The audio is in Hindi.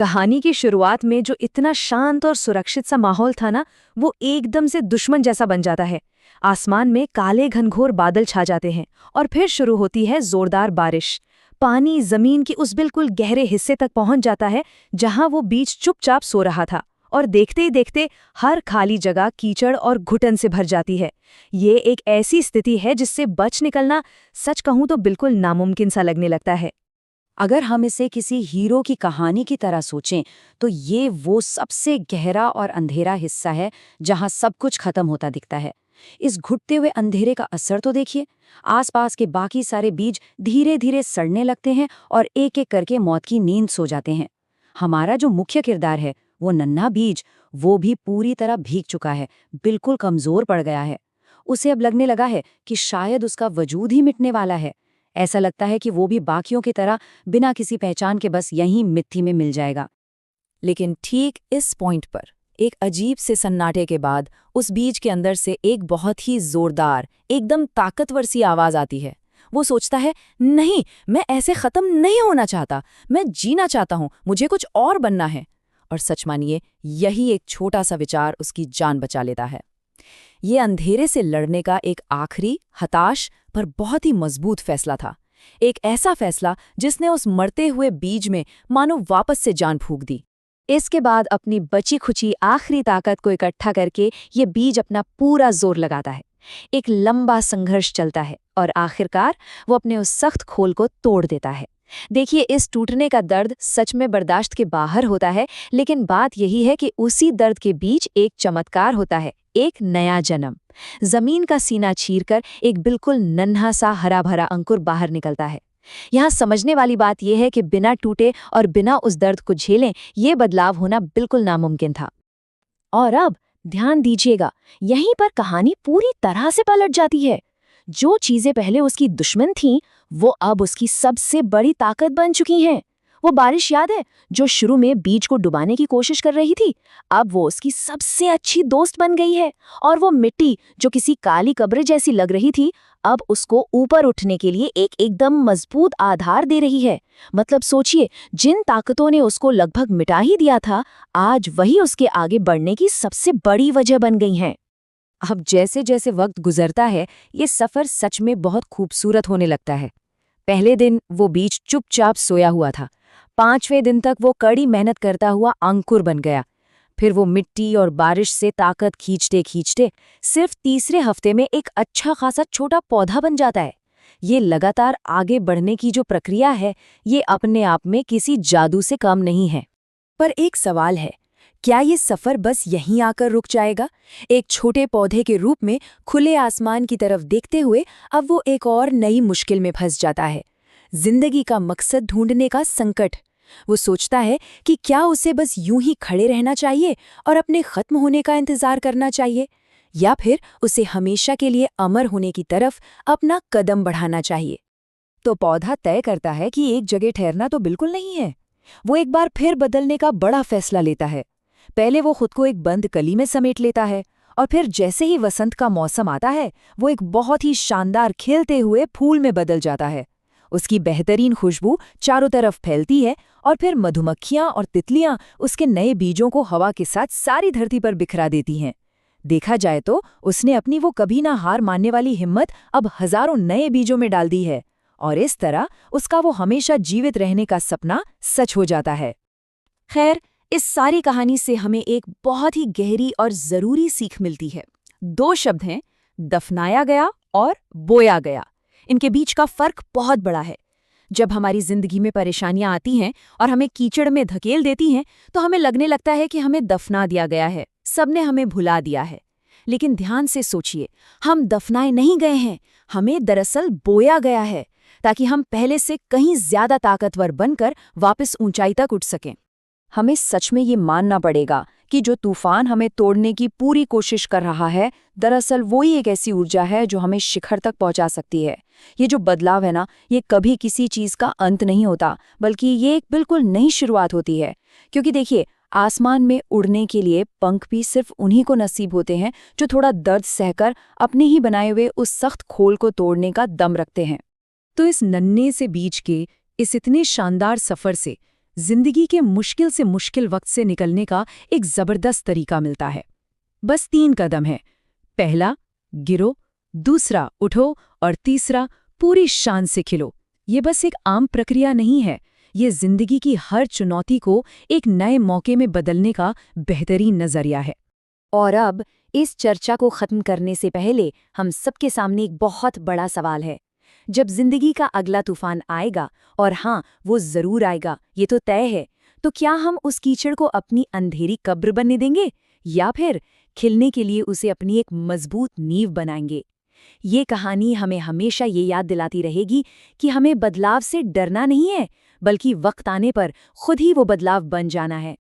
कहानी की शुरुआत में जो इतना शांत और सुरक्षित सा माहौल था ना, वो एकदम से दुश्मन जैसा बन जाता है। आसमान में काले घनघोर बादल छा जाते हैं और फिर शुरू होती है जोरदार बारिश। पानी जमीन की उस बिल्कुल गहरे हिस्से तक पहुंच जाता है जहां वो बीज चुपचाप सो रहा था, और देखते ही देखते हर खाली जगह कीचड़ और घुटन से भर जाती है। ये एक ऐसी स्थिति है जिससे बच निकलना, सच कहूं तो बिल्कुल नामुमकिन सा लगने लगता है। अगर हम इसे किसी हीरो की कहानी की तरह सोचें तो ये वो सबसे गहरा और अंधेरा हिस्सा है जहां सब कुछ खत्म होता दिखता है। इस घुटते हुए अंधेरे का असर तो देखिए। आसपास के बाकी सारे बीज धीरे धीरे सड़ने लगते हैं और एक एक करके मौत की नींद सो जाते हैं। हमारा जो मुख्य किरदार है, वो नन्हा बीज, वो भी पूरी तरह भीग चुका है, बिल्कुल कमजोर पड़ गया है। उसे अब लगने लगा है कि शायद उसका वजूद ही मिटने वाला है। ऐसा लगता है कि वो भी बाकियों की तरह बिना किसी पहचान के बस यहीं मिट्टी में मिल जाएगा। लेकिन ठीक इस पॉइंट पर एक अजीब से सन्नाटे के बाद उस बीज के अंदर से एक बहुत ही जोरदार, एकदम ताकतवर सी आवाज आती है। वो सोचता है, नहीं, मैं ऐसे खत्म नहीं होना चाहता, मैं जीना चाहता हूं, मुझे कुछ और बनना है। और सच मानिए, यही एक छोटा सा विचार उसकी जान बचा लेता है। ये अंधेरे से लड़ने का एक आखिरी, हताश पर बहुत ही मजबूत फैसला था। एक ऐसा फैसला जिसने उस मरते हुए बीज में मानो वापस से जान फूंक दी। इसके बाद अपनी बची खुची आखिरी ताकत को इकट्ठा करके ये बीज अपना पूरा जोर लगाता है। एक लंबा संघर्ष चलता है और आखिरकार वो अपने उस सख्त खोल को तोड़ देता है। देखिए, इस टूटने का दर्द सच में बर्दाश्त के बाहर होता है, लेकिन बात यही है कि उसी दर्द के बीच एक चमत्कार होता है, एक नया जन्म। जमीन का सीना चीरकर एक बिल्कुल नन्हा सा हरा भरा अंकुर बाहर निकलता है। यहाँ समझने वाली बात यह है कि बिना टूटे और बिना उस दर्द को झेलें ये बदलाव होना बिल्कुल नामुमकिन था। और अब ध्यान दीजिएगा, यहीं पर कहानी पूरी तरह से पलट जाती है। जो चीजें पहले उसकी दुश्मन थीं, वो अब उसकी सबसे बड़ी ताकत बन चुकी हैं। वो बारिश याद है, जो शुरू में बीज को डुबाने की कोशिश कर रही थी, अब वो उसकी सबसे अच्छी दोस्त बन गई है। और वो मिट्टी, जो किसी काली कब्र जैसी लग रही थी, अब उसको ऊपर उठने के लिए एक एकदम मजबूत आधार दे रही है। मतलब सोचिए, जिन ताकतों ने उसको लगभग मिटा ही दिया था, आज वही उसके आगे बढ़ने की सबसे बड़ी वजह बन गई हैं। अब जैसे जैसे वक्त गुजरता है, ये सफर सच में बहुत खूबसूरत होने लगता है। पहले दिन वो बीज चुपचाप सोया हुआ था। 5वें दिन तक वो कड़ी मेहनत करता हुआ अंकुर बन गया। फिर वो मिट्टी और बारिश से ताकत खींचते खींचते सिर्फ तीसरे हफ्ते में एक अच्छा खासा छोटा पौधा बन जाता है। ये लगातार आगे बढ़ने की जो प्रक्रिया है, ये अपने आप में किसी जादू से कम नहीं है। पर एक सवाल है, क्या ये सफर बस यहीं आकर रुक जाएगा? एक छोटे पौधे के रूप में खुले आसमान की तरफ देखते हुए अब वो एक और नई मुश्किल में फंस जाता है। जिंदगी का मकसद ढूंढने का संकट। वो सोचता है कि क्या उसे बस यूं ही खड़े रहना चाहिए और अपने खत्म होने का इंतजार करना चाहिए, या फिर उसे हमेशा के लिए अमर होने की तरफ अपना कदम बढ़ाना चाहिए। तो पौधा तय करता है कि एक जगह ठहरना तो बिल्कुल नहीं है। वो एक बार फिर बदलने का बड़ा फैसला लेता है। पहले वो खुद को एक बंद कली में समेट लेता है, और फिर जैसे ही वसंत का मौसम आता है, वो एक बहुत ही शानदार खिलते हुए फूल में बदल जाता है। उसकी बेहतरीन खुशबू चारों तरफ फैलती है, और फिर मधुमक्खियां और तितलियां उसके नए बीजों को हवा के साथ सारी धरती पर बिखरा देती हैं। देखा जाए तो उसने अपनी वो कभी ना हार मानने वाली हिम्मत अब हजारों नए बीजों में डाल दी है, और इस तरह उसका वो हमेशा जीवित रहने का सपना सच हो जाता है। खैर, इस सारी कहानी से हमें एक बहुत ही गहरी और जरूरी सीख मिलती है। 2 शब्द हैं, दफनाया गया और बोया गया। इनके बीच का फर्क बहुत बड़ा है। जब हमारी जिंदगी में परेशानियां आती हैं और हमें कीचड़ में धकेल देती हैं, तो हमें लगने लगता है कि हमें दफना दिया गया है, सबने हमें भुला दिया है। लेकिन ध्यान से सोचिए, हम दफनाए नहीं गए हैं, हमें दरअसल बोया गया है, ताकि हम पहले से कहीं ज्यादा ताकतवर बनकर वापस ऊंचाई तक उठ सकें। हमें सच में ये मानना पड़ेगा कि जो तूफान हमें तोड़ने की पूरी कोशिश कर रहा है, दरअसल वो ही एक ऐसी ऊर्जा है जो हमें शिखर तक पहुंचा सकती है। ये जो बदलाव है ना, ये कभी किसी चीज का अंत नहीं होता, बल्कि ये एक बिल्कुल नई शुरुआत होती है। क्योंकि देखिए, आसमान में उड़ने के लिए पंख भी सिर्फ उन्हीं को नसीब होते हैं जो थोड़ा दर्द सहकर अपने ही बनाए हुए उस सख्त खोल को तोड़ने का दम रखते हैं। तो इस नन्हे से बीज के इस इतने शानदार सफर से जिंदगी के मुश्किल से मुश्किल वक्त से निकलने का एक जबरदस्त तरीका मिलता है। बस 3 कदम है। पहला, गिरो, दूसरा, उठो और तीसरा, पूरी शान से खिलो। ये बस एक आम प्रक्रिया नहीं है, ये जिंदगी की हर चुनौती को एक नए मौके में बदलने का बेहतरीन नजरिया है। और अब इस चर्चा को खत्म करने से पहले हम सबके सामने एक बहुत बड़ा सवाल है। जब जिंदगी का अगला तूफान आएगा, और हाँ, वो जरूर आएगा, ये तो तय है, तो क्या हम उस कीचड़ को अपनी अंधेरी कब्र बनने देंगे, या फिर खिलने के लिए उसे अपनी एक मजबूत नींव बनाएंगे? ये कहानी हमें हमेशा ये याद दिलाती रहेगी कि हमें बदलाव से डरना नहीं है, बल्कि वक्त आने पर खुद ही वो बदलाव बन जाना है।